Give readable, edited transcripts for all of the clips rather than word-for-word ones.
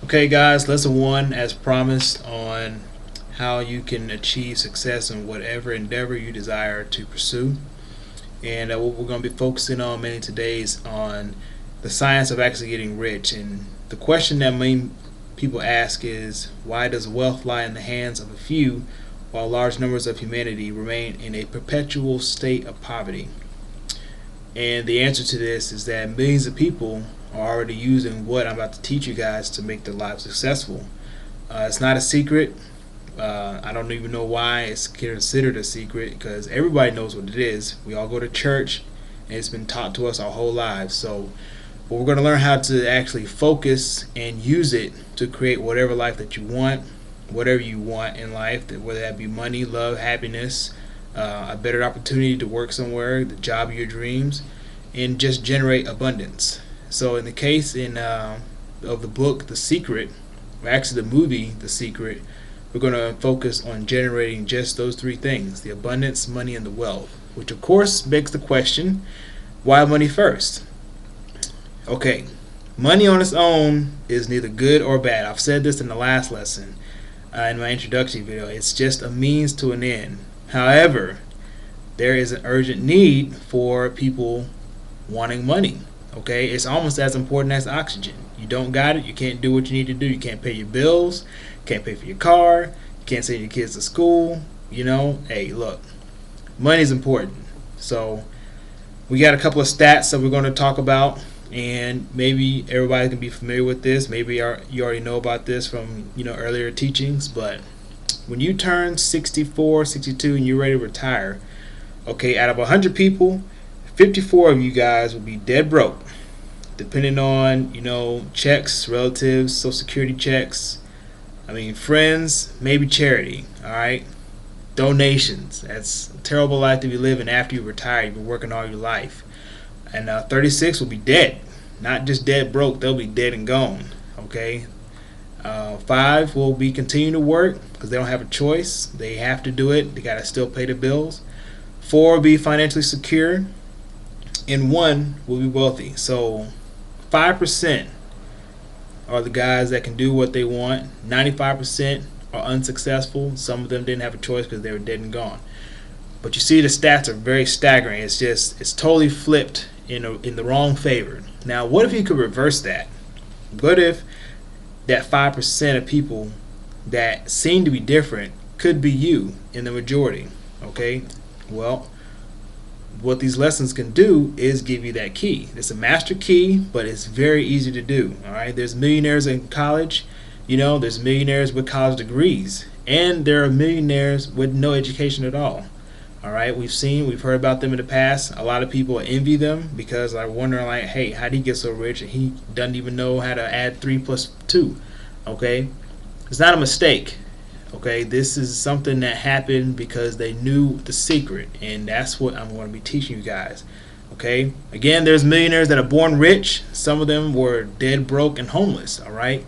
Okay, guys, lesson one, as promised, on how you can achieve success in whatever endeavor you desire to pursue. And what we're going to be focusing on mainly today is on the science of actually getting rich. And the question that many people ask is, why does wealth lie in the hands of a few while large numbers of humanity remain in a perpetual state of poverty? And the answer to this is that millions of people are already using what I'm about to teach you guys to make their lives successful. It's not a secret. I don't even know why it's considered a secret, because everybody knows what it is. We all go to church, and it's been taught to us our whole lives. So we're going to learn how to actually focus and use it to create whatever life that you want, whatever you want in life, whether that be money, love, happiness, a better opportunity to work somewhere, the job of your dreams, and just generate abundance. So in the case of the book The Secret, or actually the movie The Secret, we're going to focus on generating just those three things: the abundance, money, and the wealth. Which of course begs the question, why money first? Okay, money on its own is neither good or bad. I've said this in the last lesson, in my introductory video. It's just a means to an end. However, there is an urgent need for people wanting money. Okay, it's almost as important as oxygen. You don't got it, you can't do what you need to do. You can't pay your bills, can't pay for your car, you can't send your kids to school. Hey, look, money is important. So we got a couple of stats that we're going to talk about, and maybe everybody can be familiar with this. Maybe you already know about this from earlier teachings. But when you turn 64, 62, and you're ready to retire, okay, out of 100 people, 54 of you guys will be dead broke, depending on checks, relatives, social security checks, friends, maybe charity. All right, donations. That's a terrible life to be living after you retire. You've been working all your life. And 36 will be dead, not just dead broke. They'll be dead and gone. Okay. 5 will be continuing to work because they don't have a choice. They have to do it. They gotta still pay the bills. 4 will be financially secure, and 1 will be wealthy. So 5% are the guys that can do what they want. 95% are unsuccessful. Some of them didn't have a choice because they were dead and gone. But you see, the stats are very staggering. It's totally flipped in the wrong favor. Now, what if you could reverse that? What if that 5% of people that seem to be different could be you in the majority? Okay, well, what these lessons can do is give you that key. It's a master key, but it's very easy to do. All right, there's millionaires in college. There's millionaires with college degrees, and there are millionaires with no education at all. All right, we've heard about them in the past. A lot of people envy them because they're wondering, like, hey, how did he get so rich and he doesn't even know how to add 3 plus 2? Okay, it's not a mistake. Okay, this is something that happened because they knew the secret, and that's what I'm going to be teaching you guys. Okay, again, there's millionaires that are born rich. Some of them were dead broke and homeless. All right,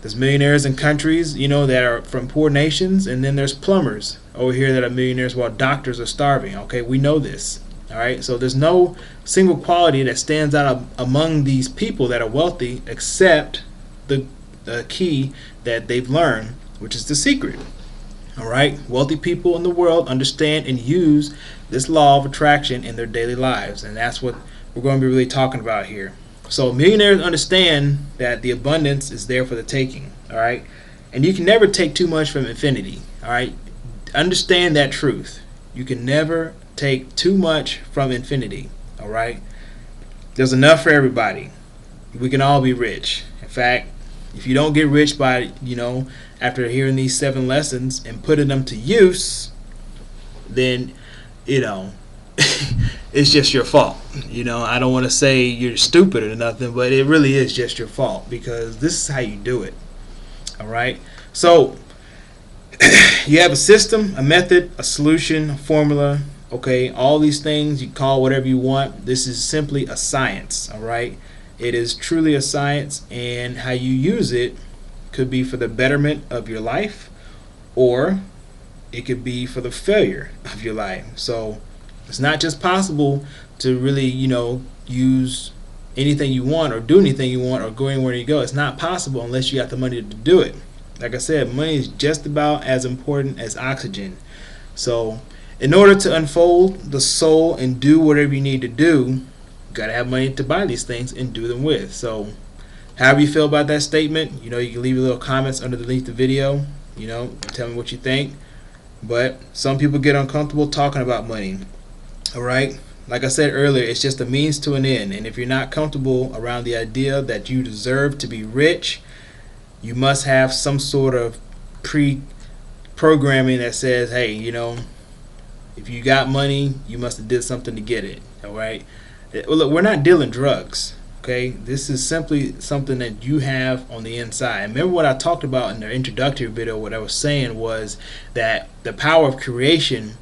there's millionaires in countries that are from poor nations, and then there's plumbers over here that are millionaires while doctors are starving. Okay, we know this. All right, so there's no single quality that stands out among these people that are wealthy except the key that they've learned, which is the secret. All right, wealthy people in the world understand and use this law of attraction in their daily lives, and that's what we're going to be really talking about here. So millionaires understand that the abundance is there for the taking. All right, and you can never take too much from infinity. All right, understand that truth. You can never take too much from infinity. All right, there's enough for everybody. We can all be rich. In fact, if you don't get rich by after hearing these 7 lessons and putting them to use, then it's just your fault. I don't want to say you're stupid or nothing, but it really is just your fault, because this is how you do it. All right, so you have a system, a method, a solution, a formula. Okay, all these things you call whatever you want. This is simply a science. All right, it is truly a science, and how you use it could be for the betterment of your life, or it could be for the failure of your life. So it's not just possible to really use anything you want or do anything you want or go anywhere you go. It's not possible unless you got the money to do it. Like I said, money is just about as important as oxygen. So in order to unfold the soul and do whatever you need to do, you got to have money to buy these things and do them with. So however you feel about that statement, you know, you can leave your little comments underneath the video, you know, tell me what you think. But some people get uncomfortable talking about money. Alright? Like I said earlier, it's just a means to an end. And if you're not comfortable around the idea that you deserve to be rich, you must have some sort of pre-programming that says, hey, you know, if you got money, you must have did something to get it. Alright? Well, look, we're not dealing drugs. Okay, this is simply something that you have on the inside. Remember what I talked about in the introductory video. What I was saying was that the power of creation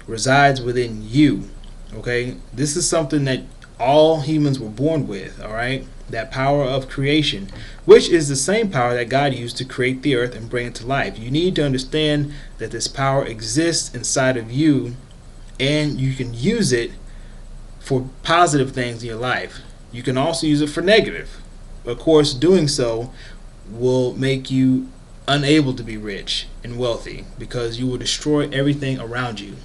resides within you. Okay, this is something that all humans were born with. All right, that power of creation, which is the same power that God used to create the earth and bring it to life. You need to understand that this power exists inside of you, and you can use it for positive things in your life. You can also use it for negative. Of course, doing so will make you unable to be rich and wealthy because you will destroy everything around you.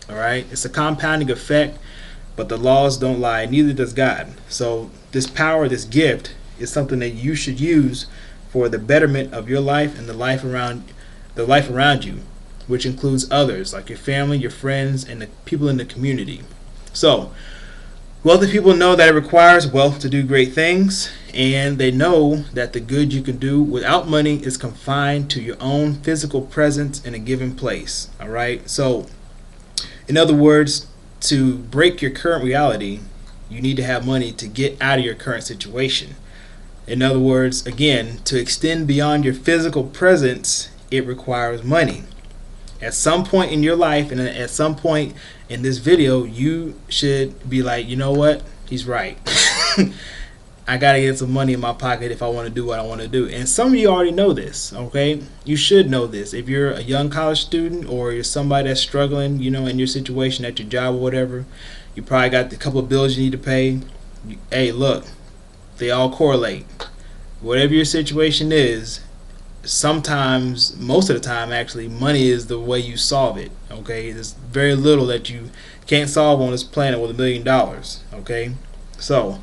Alright? It's a compounding effect, but the laws don't lie, neither does God. So this power, this gift, is something that you should use for the betterment of your life and the life around you, which includes others, like your family, your friends, and the people in the community. So wealthy people know that it requires wealth to do great things, and they know that the good you can do without money is confined to your own physical presence in a given place. Alright? So, in other words, to break your current reality, you need to have money to get out of your current situation. In other words, again, to extend beyond your physical presence, it requires money. At some point in your life and at some point in this video, you should be like, you know what? He's right. I gotta get some money in my pocket if I want to do what I want to do. And some of you already know this, okay? You should know this. If you're a young college student or you're somebody that's struggling, you know, in your situation at your job or whatever, you probably got a couple of bills you need to pay. Hey, look, they all correlate. Whatever your situation is, sometimes, most of the time actually, money is the way you solve it. Okay, there's very little that you can't solve on this planet with $1 million. Okay, so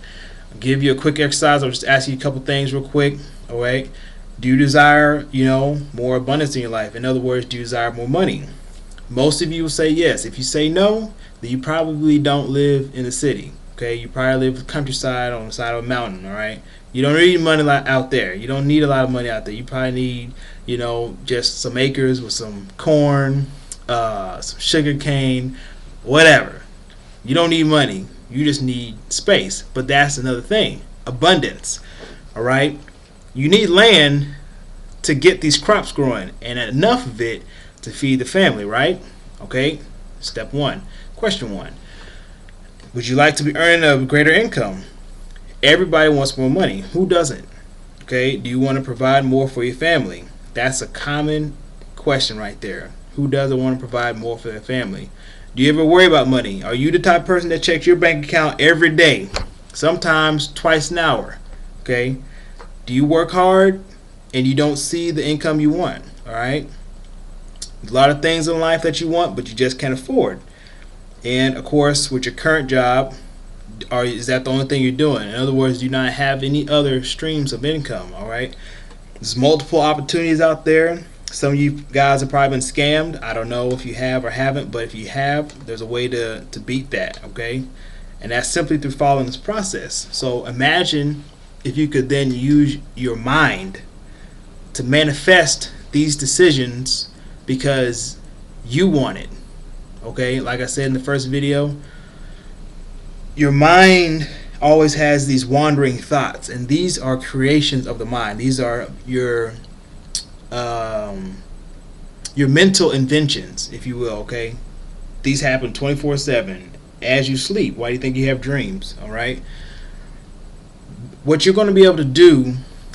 I'll give you a quick exercise. I'll just ask you a couple things real quick. All right, do you desire, you know, more abundance in your life? In other words, do you desire more money? Most of you will say yes. If you say no, then you probably don't live in the city. Okay, you probably live in the countryside on the side of a mountain. All right. You don't need money out there. You don't need a lot of money out there. You probably need, you know, just some acres with some corn, some sugar cane, whatever. You don't need money. You just need space. But that's another thing. Abundance. All right. You need land to get these crops growing and enough of it to feed the family, right? Okay. Step one. Question one. Would you like to be earning a greater income? Everybody wants more money. Who doesn't? Okay, do you want to provide more for your family? That's a common question right there. Who doesn't want to provide more for their family? Do you ever worry about money? Are you the type of person that checks your bank account every day? Sometimes twice an hour. Okay, do you work hard and you don't see the income you want? Alright, a lot of things in life that you want but you just can't afford. And of course, with your current job, is that the only thing you're doing? In other words, do you not have any other streams of income? All right, there's multiple opportunities out there. Some of you guys have probably been scammed. I don't know if you have or haven't, but if you have, there's a way to beat that. Okay, and that's simply through following this process. So imagine if you could then use your mind to manifest these decisions because you want it. Okay, like I said in the first video, your mind always has these wandering thoughts, and these are creations of the mind. These are your mental inventions, if you will. Okay, these happen 24/7 as you sleep. Why do you think you have dreams? All right, what you're going to be able to do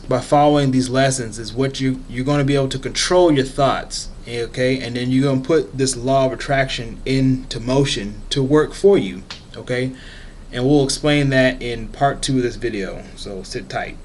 by following these lessons is what you're going to be able to control your thoughts. Okay, and then you're going to put this law of attraction into motion to work for you. Okay, and we'll explain that in part 2 of this video, so sit tight.